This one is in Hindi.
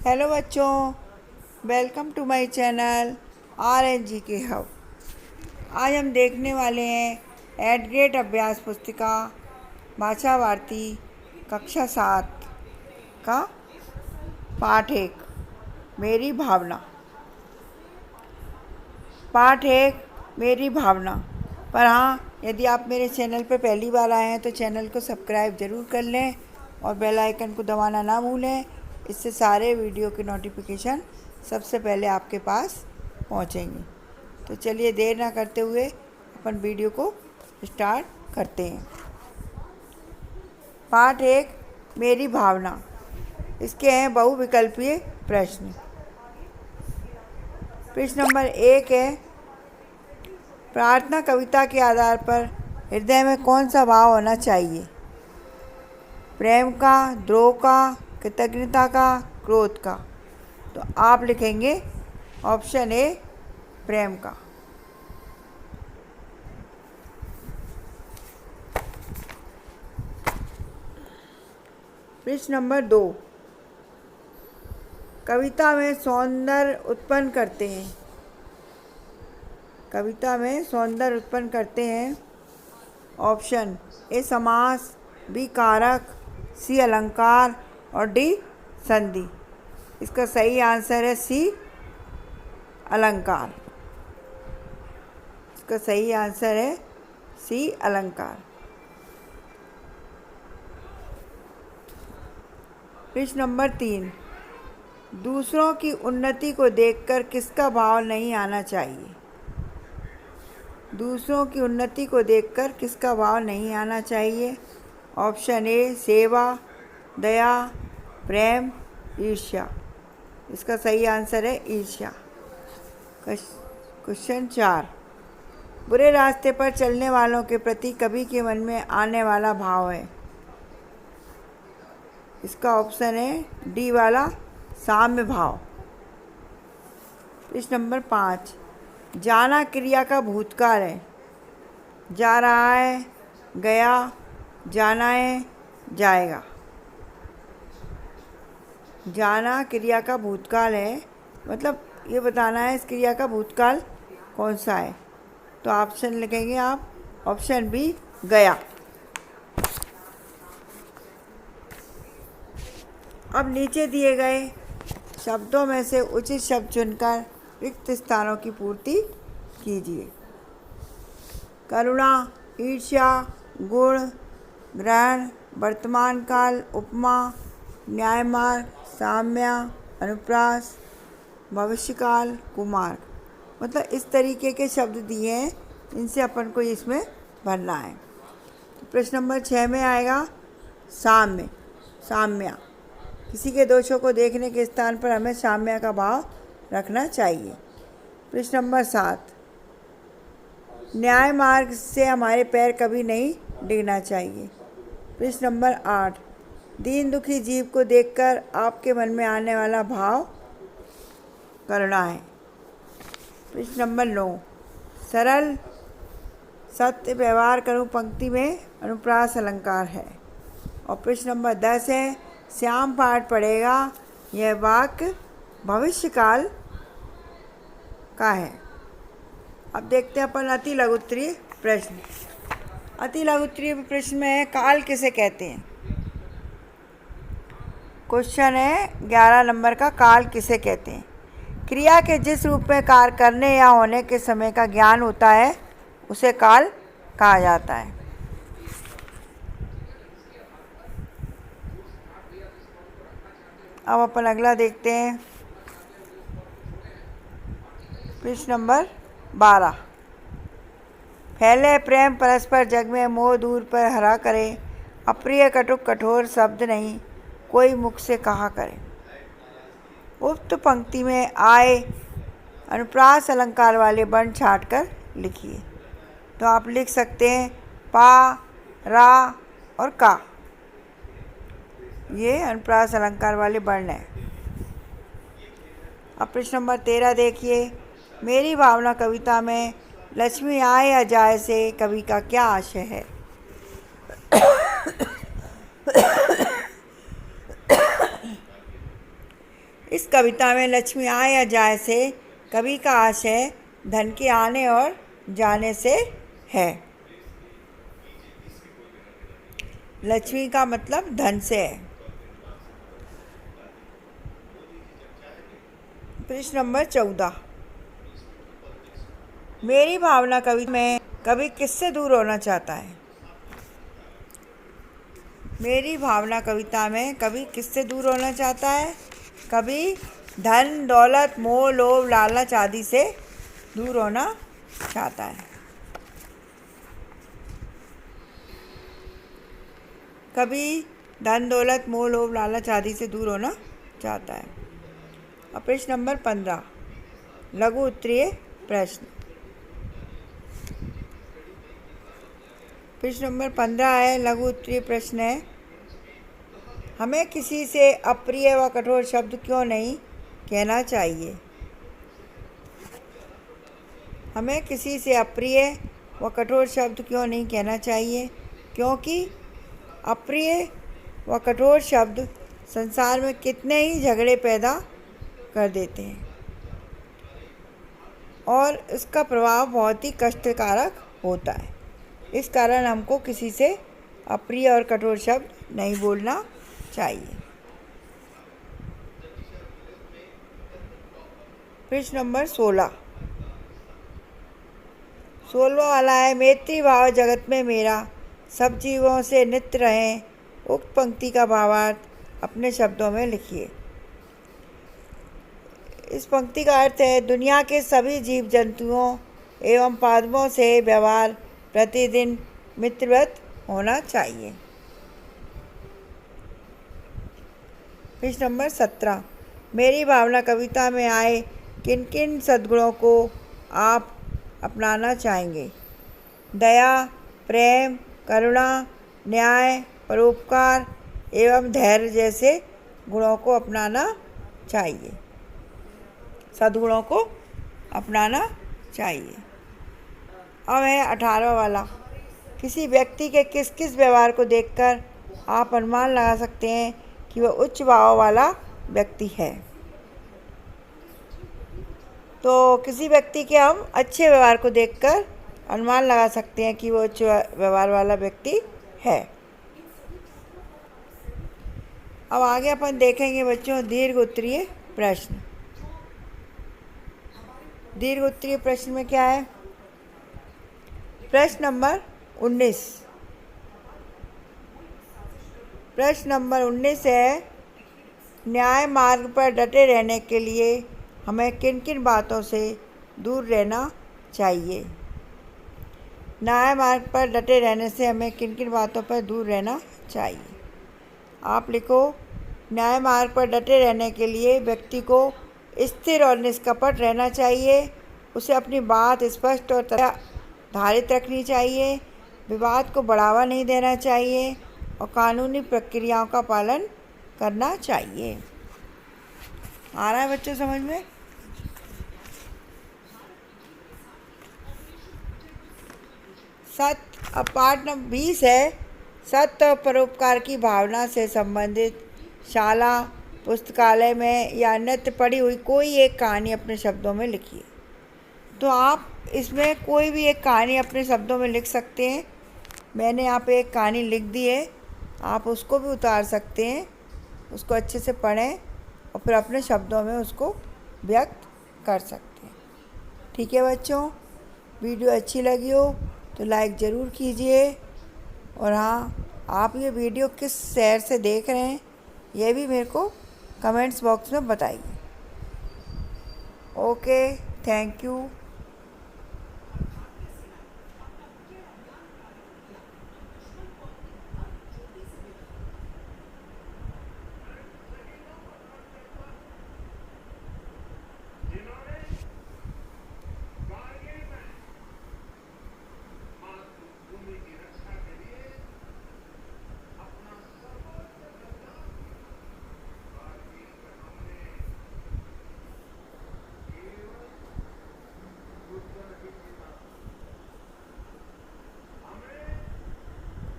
हेलो बच्चों, welcome to my channel RNG के हब। आज हम देखने वाले हैं 8th ग्रेड अभ्यास पुस्तिका भाषा भारती कक्षा 7 का पाठ 1 मेरी भावना। पाठ 1 मेरी भावना। पर हाँ, यदि आप मेरे चैनल पर पहली बार आए हैं तो चैनल को सब्सक्राइब ज़रूर कर लें और बेल आइकन को दबाना ना भूलें। इससे सारे वीडियो के नोटिफिकेशन सबसे पहले आपके पास पहुंचेंगे। तो चलिए देर ना करते हुए अपन वीडियो को स्टार्ट करते हैं। पाठ 1 मेरी भावना। इसके हैं बहुविकल्पीय प्रश्न। प्रश्न नंबर 1 है, प्रार्थना कविता के आधार पर हृदय में कौन सा भाव होना चाहिए? प्रेम का, द्रोह का, कृतज्ञता का, क्रोध का? तो आप लिखेंगे ऑप्शन ए प्रेम का। प्रश्न नंबर 2, कविता में सौंदर्य उत्पन्न करते हैं। कविता में सौंदर्य उत्पन्न करते हैं। ऑप्शन ए समास, बी कारक, सी अलंकार और डी संधि। इसका सही आंसर है सी अलंकार। इसका सही आंसर है सी अलंकार। प्रश्न नंबर 3, दूसरों की उन्नति को देखकर किसका भाव नहीं आना चाहिए? दूसरों की उन्नति को देखकर किसका भाव नहीं आना चाहिए? ऑप्शन ए सेवा, दया, प्रेम, ईर्ष्या। इसका सही आंसर है ईर्ष्या। क्वेश्चन 4, बुरे रास्ते पर चलने वालों के प्रति कवि के मन में आने वाला भाव है। इसका ऑप्शन है डी वाला साम्य भाव। प्रश्न नंबर 5, जाना क्रिया का भूतकाल है। जा रहा है, गया, जाना है, जाएगा। जाना क्रिया का भूतकाल है, मतलब ये बताना है इस क्रिया का भूतकाल कौन सा है। तो ऑप्शन लिखेंगे आप ऑप्शन बी गया। अब नीचे दिए गए शब्दों में से उचित शब्द चुनकर रिक्त स्थानों की पूर्ति कीजिए। करुणा, ईर्ष्या, गुण, ग्रहण, वर्तमान काल, उपमा, न्याय मार्ग, साम्य, अनुप्रास, भविष्यकाल, कुमार्ग। मतलब इस तरीके के शब्द दिए हैं, इनसे अपन को इसमें भरना है। तो प्रश्न नंबर 6 में आएगा साम्य, साम्या। किसी के दोषों को देखने के स्थान पर हमें साम्य का भाव रखना चाहिए। प्रश्न नंबर 7, न्याय मार्ग से हमारे पैर कभी नहीं डिगना चाहिए। प्रश्न नंबर 8, दीन दुखी जीव को देखकर आपके मन में आने वाला भाव करुणा है। प्रश्न नंबर 9, सरल सत्य व्यवहार करूं पंक्ति में अनुप्रास अलंकार है। और प्रश्न नंबर 10 है, श्याम पाठ पढ़ेगा, यह वाक्य भविष्यकाल का है। अब देखते हैं अपन अति लघुत्तरीय प्रश्न। अति लघुत्तरीय प्रश्न में है, काल किसे कहते हैं? क्वेश्चन है 11 नंबर का, काल किसे कहते हैं? क्रिया के जिस रूप में कार्य करने या होने के समय का ज्ञान होता है उसे काल कहा जाता है। अब अपन अगला देखते हैं। प्रश्न नंबर 12, फैले प्रेम परस्पर जग में मोह दूर पर हरा करे, अप्रिय कटुक कठोर शब्द नहीं कोई मुख से कहा करे। उक्त पंक्ति में आए अनुप्रास अलंकार वाले वर्ण छांटकर लिखिए। तो आप लिख सकते हैं पा, रा और का। ये अनुप्रास अलंकार वाले वर्ण हैं। अब प्रश्न नंबर 13 देखिए, मेरी भावना कविता में लक्ष्मी आए या जाए से कवि का क्या आशय है? इस कविता में लक्ष्मी आए या जाए से कवि का आशय धन के आने और जाने से है। लक्ष्मी का मतलब धन से है। प्रश्न नंबर 14, मेरी भावना कविता में कवि किससे दूर होना चाहता है? मेरी भावना कविता में कवि किससे दूर होना चाहता है? कवि धन, दौलत, मोह, लोभ, लालच आदि से दूर होना चाहता है। कवि धन, दौलत, मोह, लोभ, लालच आदि से दूर होना चाहता है। अब प्रश्न नंबर 15, लघु उत्तरीय प्रश्न। प्रश्न नंबर 15 है, लघु उत्तरीय प्रश्न है, हमें किसी से अप्रिय व कठोर शब्द क्यों नहीं कहना चाहिए? हमें किसी से अप्रिय व कठोर शब्द क्यों नहीं कहना चाहिए? क्योंकि अप्रिय व कठोर शब्द संसार में कितने ही झगड़े पैदा कर देते हैं और इसका प्रभाव बहुत ही कष्टकारक होता है। इस कारण हमको किसी से अप्रिय और कठोर शब्द नहीं बोलना चाहिए। प्रश्न नंबर 16 वाला है, मैत्री भाव जगत में मेरा सब जीवों से नित्य रहें। उक्त पंक्ति का भावार्थ अपने शब्दों में लिखिए। इस पंक्ति का अर्थ है, दुनिया के सभी जीव जंतुओं एवं पादपों से व्यवहार प्रतिदिन मित्रवत होना चाहिए। प्रश्न नंबर 17, मेरी भावना कविता में आए किन किन सद्गुणों को आप अपनाना चाहेंगे? दया, प्रेम, करुणा, न्याय, परोपकार एवं धैर्य जैसे गुणों को अपनाना चाहिए। सद्गुणों को अपनाना चाहिए। अब है 18वां वाला, किसी व्यक्ति के किस किस व्यवहार को देखकर आप अनुमान लगा सकते हैं कि वह उच्च भाव वाला व्यक्ति है? तो किसी व्यक्ति के हम अच्छे व्यवहार को देखकर अनुमान लगा सकते हैं कि वो उच्च व्यवहार वाला व्यक्ति है। अब आगे अपन देखेंगे बच्चों दीर्घ उत्तरीय प्रश्न। दीर्घ उत्तरीय प्रश्न में क्या है? प्रश्न नंबर 19। प्रश्न नंबर 19 है, न्याय मार्ग पर डटे रहने के लिए हमें किन किन बातों से दूर रहना चाहिए? न्याय मार्ग पर डटे रहने से हमें किन किन बातों पर दूर रहना चाहिए? आप लिखो, न्याय मार्ग पर डटे रहने के लिए व्यक्ति को स्थिर और निष्कपट रहना चाहिए। उसे अपनी बात स्पष्ट और धारित रखनी चाहिए। विवाद को बढ़ावा नहीं देना चाहिए और कानूनी प्रक्रियाओं का पालन करना चाहिए। आ रहा है बच्चों समझ में? अब पाठ नंबर 20 है, सत्य और परोपकार की भावना से संबंधित शाला, पुस्तकालय में या अन्यत्र पढ़ी हुई कोई एक कहानी अपने शब्दों में लिखिए। तो आप इसमें कोई भी एक कहानी अपने शब्दों में लिख सकते हैं। मैंने यहाँ पे एक कहानी लिख दी है, आप उसको भी उतार सकते हैं, उसको अच्छे से पढ़ें और फिर अपने शब्दों में उसको व्यक्त कर सकते हैं। ठीक है बच्चों, वीडियो अच्छी लगी हो तो लाइक ज़रूर कीजिए। और हाँ, आप ये वीडियो किस शहर से देख रहे हैं ये भी मेरे को कमेंट्स बॉक्स में बताइए। Okay, thank you.